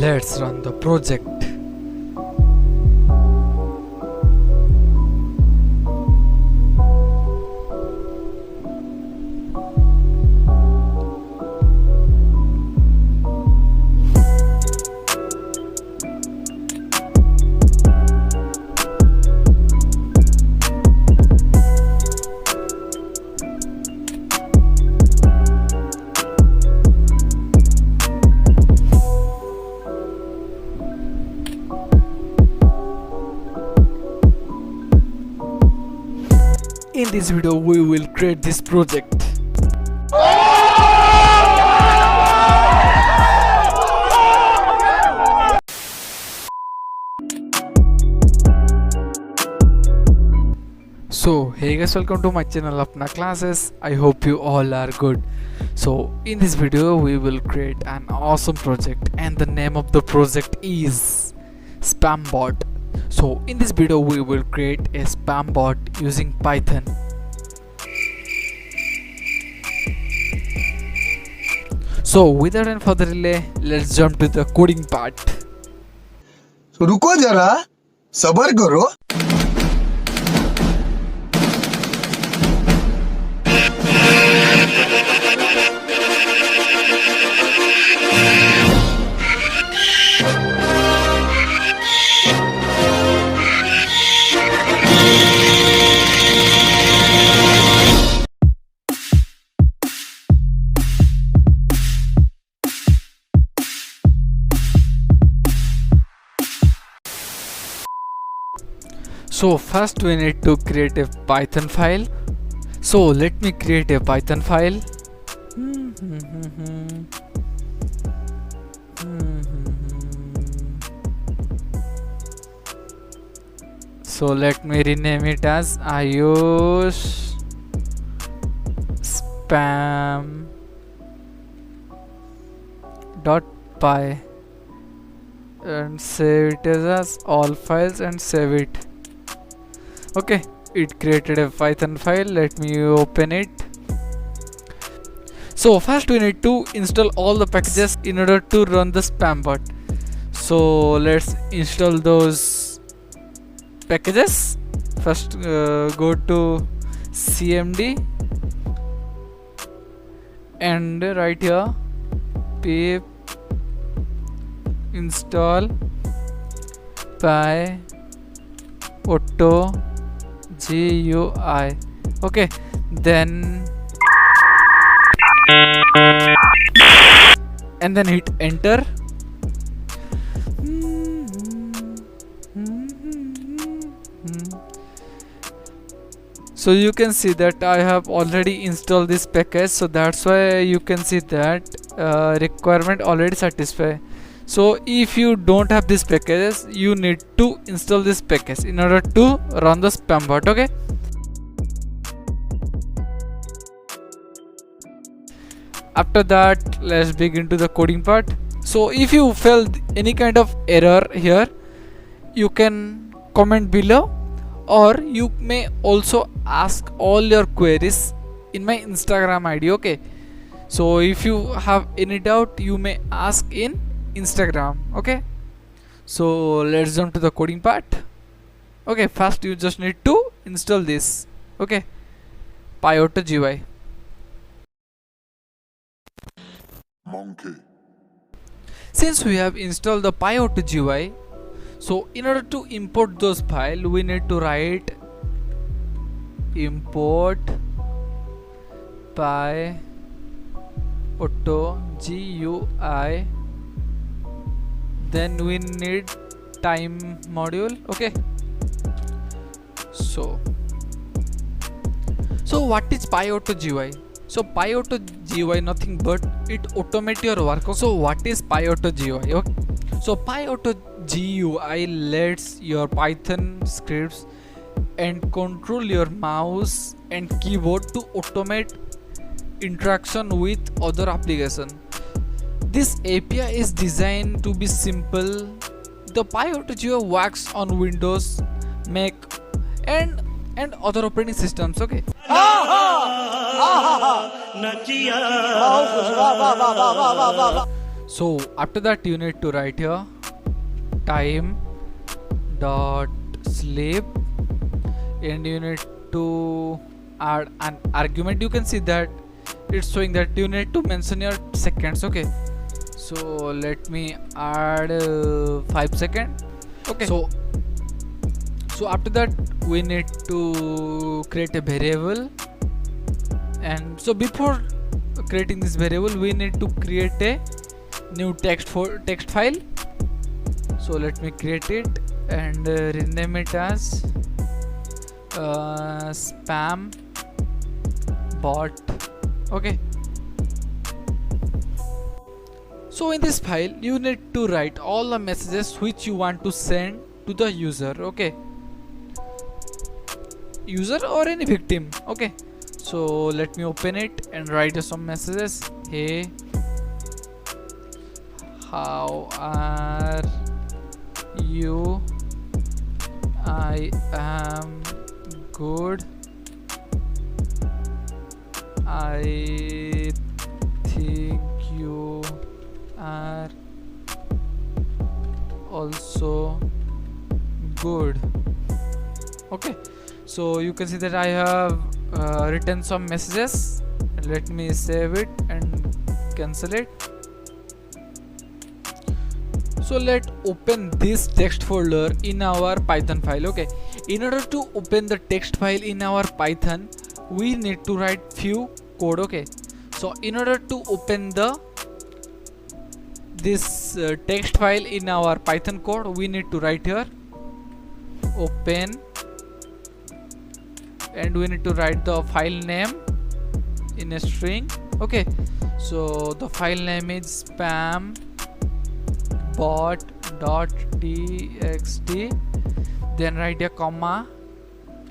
let's run the project. In this video we will create this project. So hey guys, welcome to my channel Apna Classes. I hope you all are good. So in this video we will create an awesome project, and the name of the project is Spam Bot. So in this video we will create a spam bot using Python. So without any further delay, let's jump to the coding part. तो रुको जरा सबर करो. So first we need to create a Python file. So let me create a Python file. So let me rename it as iOS spam .py and save it as all files and save it. Okay, it created a Python file. Let me open it. So first we need to install all the packages in order to run the spam bot. So let's install those packages. First go to cmd and right here pip install pyauto GUI. Okay, then and then hit enter. So you can see that I have already installed this package, so that's why you can see that requirement already satisfied. So if you don't have these packages, you need to install this package in order to run the spam bot. Okay, after that let's begin to the coding part. So if you felt any kind of error here, you can comment below, or you may also ask all your queries in my Instagram ID. Okay, so if you have any doubt, you may ask in Instagram. Okay, so let's jump to the coding part. Okay, first you just need to install this. Okay, pyauto GUI. Monkey. Since we have installed the pyauto GUI, so in order to import those files, we need to write import pyauto GUI. Then we need time module. Okay, so what is pyauto GUI? So pyauto GUI nothing but it automate your work. So what is pyauto GUI? Okay, so pyauto GUI lets your Python scripts and control your mouse and keyboard to automate interaction with other application. This API is designed to be simple. The pyauto GUI works on Windows, Mac and other operating systems. Okay, So after that you need to write here time dot sleep, and you need to add an argument. You can see that it's showing that you need to mention your seconds. Okay, so let me add 5 seconds. Okay, so after that we need to create a variable, and so before creating this variable we need to create a new text file. So let me create it and rename it as spam bot. Okay, so in this file you need to write all the messages which you want to send to the user. Okay, user or any victim. Okay, so let me open it and write some messages. Hey, how are you? I am good. I think you are also good. Okay, so you can see that I have written some messages. Let me save it and cancel it. So let's open this text folder in our Python file. Okay, in order to open the text file in our Python we need to write few code. Okay, so in order to open this text file in our Python code we need to write here open, and we need to write the file name in a string. Okay, so the file name is spam bot.txt, then write a comma,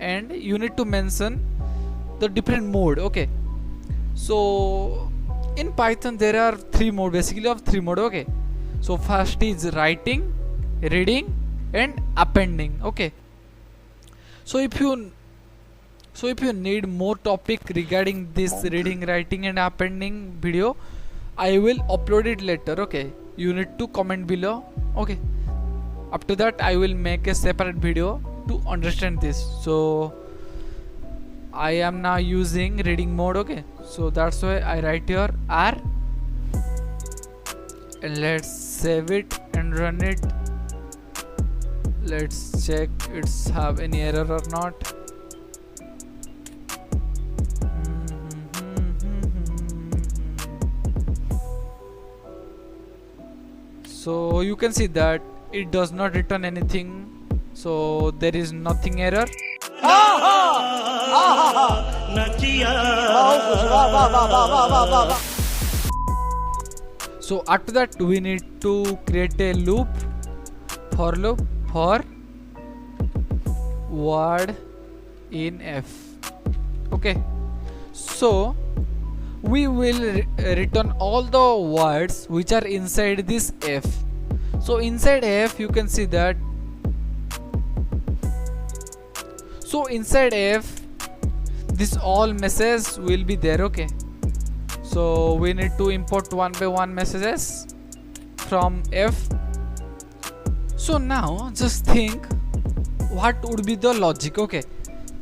and you need to mention the different mode. Okay, so in Python there are three mode, basically of three mode. Okay, so first is writing, reading, and appending. Okay, so if you need more topic regarding this reading, writing, and appending video, I will upload it later. Okay, you need to comment below. Okay, after that I will make a separate video to understand this. So I am now using reading mode. Okay, so that's why I write here R, and let's save it and run it. Let's check it's have any error or not. So you can see that it does not return anything, so there is nothing error. So after that we need to create a loop, for loop for word in F. Okay, so we will return all the words which are inside this F. So inside F you can see that, so inside F this all messages will be there. Okay, so we need to import one by one messages from F. So now just think what would be the logic. Okay,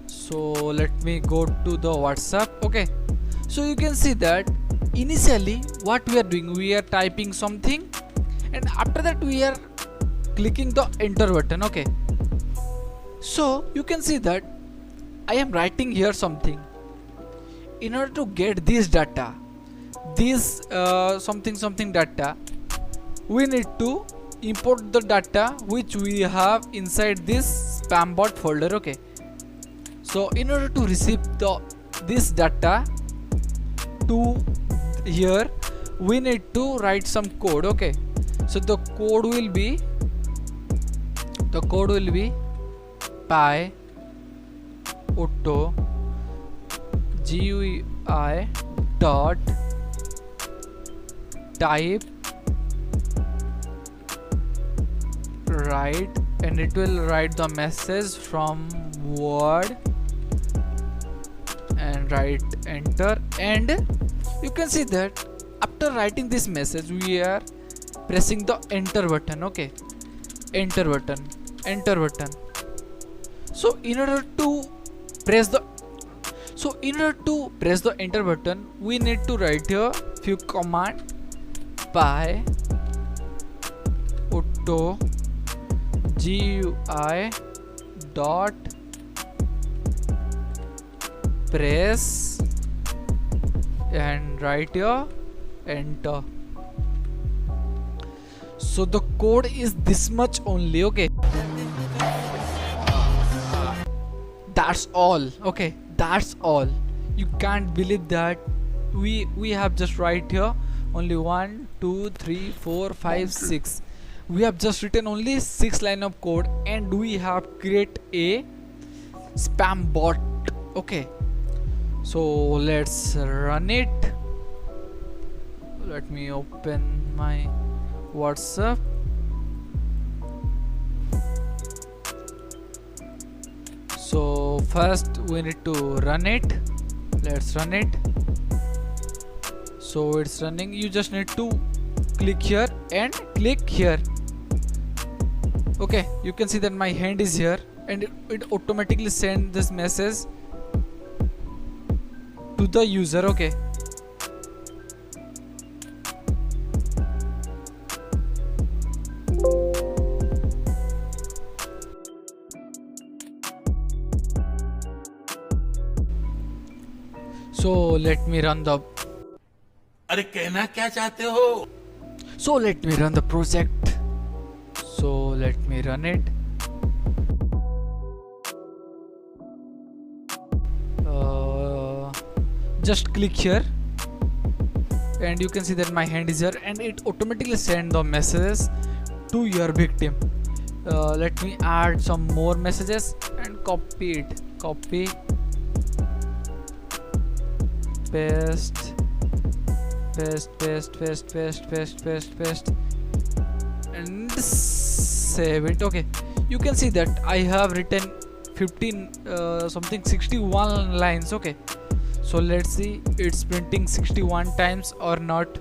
so let me go to the WhatsApp. Okay, so you can see that initially what we are doing, we are typing something, and after that we are clicking the enter button. Okay, so you can see that I am writing here something. In order to get this data, this something data, we need to import the data which we have inside this spam bot folder. Okay, so in order to receive this data to here, we need to write some code. Okay, so the code will be PyAuto GUI dot type write, and it will write the message from word and write enter. And you can see that after writing this message we are pressing the enter button. Okay, enter button, enter button. So in order to press the enter button, we need to write here few command py auto GUI dot press and write here enter. So the code is this much only. Okay, that's all. Okay, that's all. You can't believe that we have just write here only 1 2 3 4 5 6. We have just written only 6 line of code and we have create a spam bot. Okay, so let's run it. Let me open my WhatsApp. So first we need to run it. Let's run it. So it's running. You just need to click here and click here. Okay, you can see that my hand is here and it automatically sends this message to the user. Okay, so let me run the अरे कहना क्या चाहते हो? so let me run the project. So let me run it. Just click here and you can see that my hand is here and it automatically send the messages to your victim. Let me add some more messages and copy it. Copy, paste, paste and save it. Okay, you can see that I have written 61 lines. Okay, so let's see it's printing 61 times or not.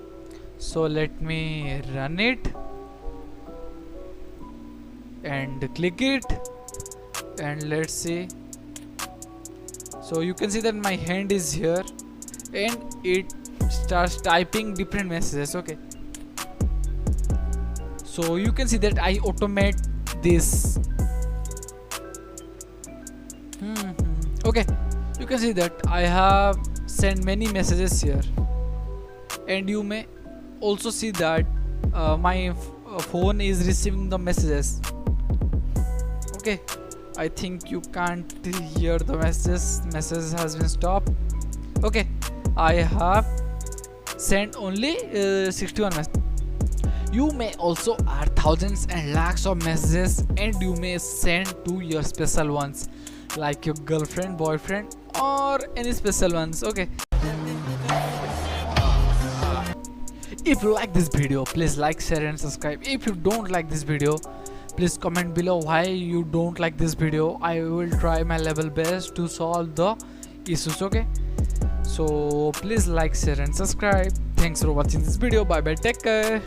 So let me run it and click it and let's see. So you can see that my hand is here and it starts typing different messages. Okay, so you can see that I automate this. Okay, you can see that I have sent many messages here and you may also see that my phone is receiving the messages. Okay, I think you can't hear the messages. Message has been stopped. Okay, I have sent only 61 messages. You may also add thousands and lakhs of messages and you may send to your special ones like your girlfriend, boyfriend or any special ones. Okay, if you like this video, please like, share and subscribe. If you don't like this video, please comment below why you don't like this video. I will try my level best to solve the issues. Okay, so please like, share and subscribe. Thanks for watching this video. Bye bye, take care.